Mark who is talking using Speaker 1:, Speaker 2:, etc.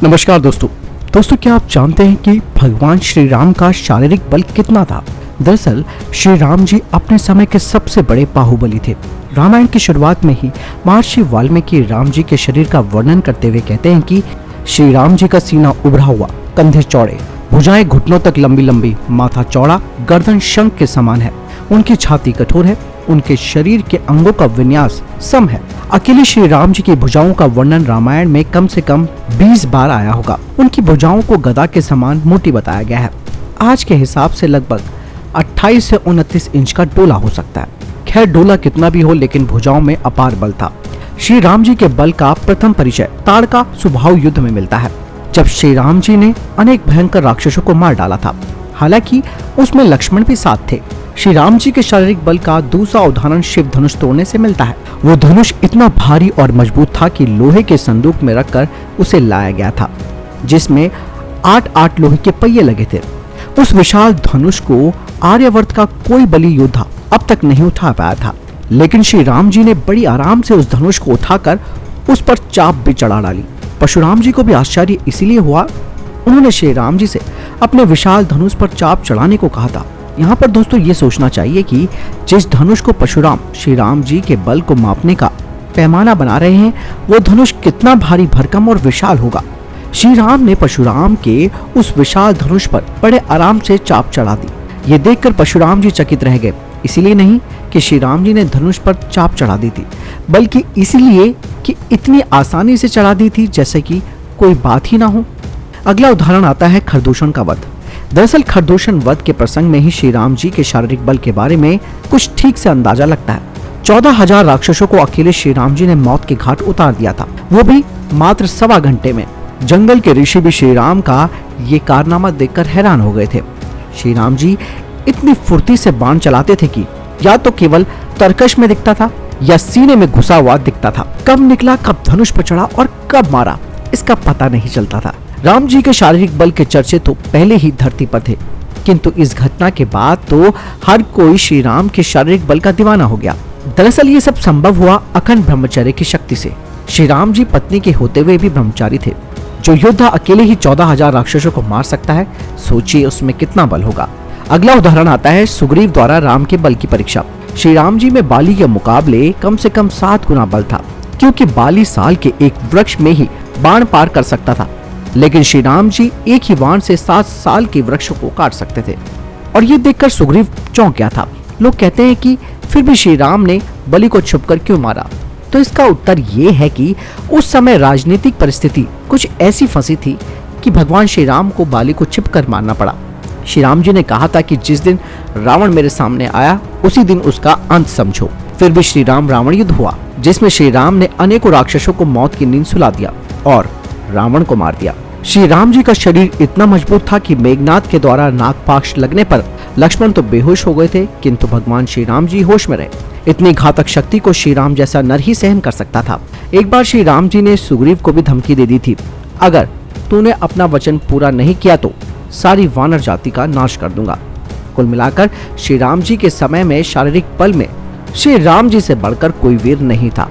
Speaker 1: नमस्कार दोस्तों क्या आप जानते हैं कि भगवान श्री राम का शारीरिक बल कितना था। दरअसल श्री राम जी अपने समय के सबसे बड़े बाहुबली थे। रामायण की शुरुआत में ही महर्षि वाल्मीकि राम जी के शरीर का वर्णन करते हुए कहते हैं कि श्री राम जी का सीना उभरा हुआ, कंधे चौड़े, भुजाएं घुटनों तक लंबी लंबी, माथा चौड़ा, गर्दन शंख के समान है, उनकी छाती कठोर है, उनके शरीर के अंगों का विन्यास सम है। अकेले श्री राम जी की भुजाओं का वर्णन रामायण में कम से कम 20 बार आया होगा। उनकी भुजाओं को गदा के समान मोटी बताया गया है। आज के हिसाब से लगभग 28 से 29 इंच का डोला हो सकता है। खैर डोला कितना भी हो, लेकिन भुजाओं में अपार बल था। श्री राम जी के बल का प्रथम परिचय ताड़का स्वभाव युद्ध में मिलता है, जब श्री राम जी ने अनेक भयंकर राक्षसों को मार डाला था। हालांकि उसमें लक्ष्मण भी साथ थे। श्री राम जी के शारीरिक बल का दूसरा उदाहरण शिव धनुष तोड़ने से मिलता है। वो धनुष इतना भारी और मजबूत था कि लोहे के संदूक में रखकर उसे लाया गया था, जिसमें 8 लोहे के पहिए लगे थे। उस विशाल धनुष को आर्यवर्त का कोई बली योद्धा अब तक नहीं उठा पाया था, लेकिन श्री राम जी ने बड़ी आराम से उस धनुष को उठाकर उस पर चाप भी चढ़ा डाली। परशुराम जी को भी आश्चर्य इसीलिए हुआ। उन्होंने श्री राम जी से अपने विशाल धनुष पर चाप चढ़ाने को कहा था। यहाँ पर दोस्तों ये सोचना चाहिए कि जिस धनुष को परशुराम श्री राम जी के बल को मापने का पैमाना बना रहे हैं, वो धनुष कितना भारी भरकम और विशाल होगा। श्री राम ने परशुराम के उस विशाल धनुष पर बड़े आराम से चाप चढ़ा दी। ये देखकर परशुराम जी चकित रह गए। इसीलिए नहीं कि श्री राम जी ने धनुष पर चाप चढ़ा दी थी, बल्कि इसलिए कि इतनी आसानी से चढ़ा दी थी जैसे कि कोई बात ही ना हो। अगला उदाहरण आता है खरदूषण का वध। दरअसल खरदूषण वध के प्रसंग में ही श्री राम जी के शारीरिक बल के बारे में कुछ ठीक से अंदाजा लगता है। 14,000 राक्षसों को अकेले श्री राम जी ने मौत के घाट उतार दिया था, वो भी मात्र 1.25 घंटे में। जंगल के ऋषि भी श्री राम का ये कारनामा देखकर हैरान हो गए थे। श्री राम जी इतनी फुर्ती से बाण चलाते थे कि या तो केवल तरकश में दिखता था या सीने में घुसा हुआ दिखता था। कब निकला, कब धनुष पर चढ़ा और कब मारा, इसका पता नहीं चलता था। राम जी के शारीरिक बल के चर्चे तो पहले ही धरती पर थे, किंतु इस घटना के बाद तो हर कोई श्री राम के शारीरिक बल का दीवाना हो गया। दरअसल ये सब संभव हुआ अखंड ब्रह्मचर्य की शक्ति से। श्री राम जी पत्नी के होते हुए भी ब्रह्मचारी थे। जो योद्धा अकेले ही 14,000 राक्षसों को मार सकता है, सोचिए उसमें कितना बल होगा। अगला उदाहरण आता है सुग्रीव द्वारा राम के बल की परीक्षा। श्री राम जी में बाली के मुकाबले कम से कम 7 गुना बल था, क्योंकि बाली साल के एक वृक्ष में ही बाण पार कर सकता था, लेकिन श्री राम जी एक ही बाण से 7 साल के वृक्ष को काट सकते थे। और ये देखकर सुग्रीव चौंक गया था। लोग कहते हैं कि फिर भी श्री राम ने बलि को छुपकर क्यों मारा, तो इसका उत्तर ये है कि उस समय राजनीतिक परिस्थिति कुछ ऐसी फंसी थी कि भगवान श्री राम को बाली को छिपकर मारना पड़ा। श्री राम जी ने कहा था कि जिस दिन रावण मेरे सामने आया उसी दिन उसका अंत समझो। फिर भी श्री राम रावण युद्ध हुआ, जिसमें श्री राम ने अनेकों राक्षसों को मौत की नींद सुला दिया और रावण को मार दिया। श्री राम जी का शरीर इतना मजबूत था कि मेघनाथ के द्वारा नागपाश लगने पर लक्ष्मण तो बेहोश हो गए थे, किंतु भगवान श्री राम जी होश में रहे। इतनी घातक शक्ति को श्री राम जैसा नर ही सहन कर सकता था। एक बार श्री राम जी ने सुग्रीव को भी धमकी दे दी थी, अगर तूने अपना वचन पूरा नहीं किया तो सारी वानर जाति का नाश कर दूंगा। कुल मिलाकर श्री राम जी के समय में शारीरिक बल में श्री राम जी से बढ़कर कोई वीर नहीं था।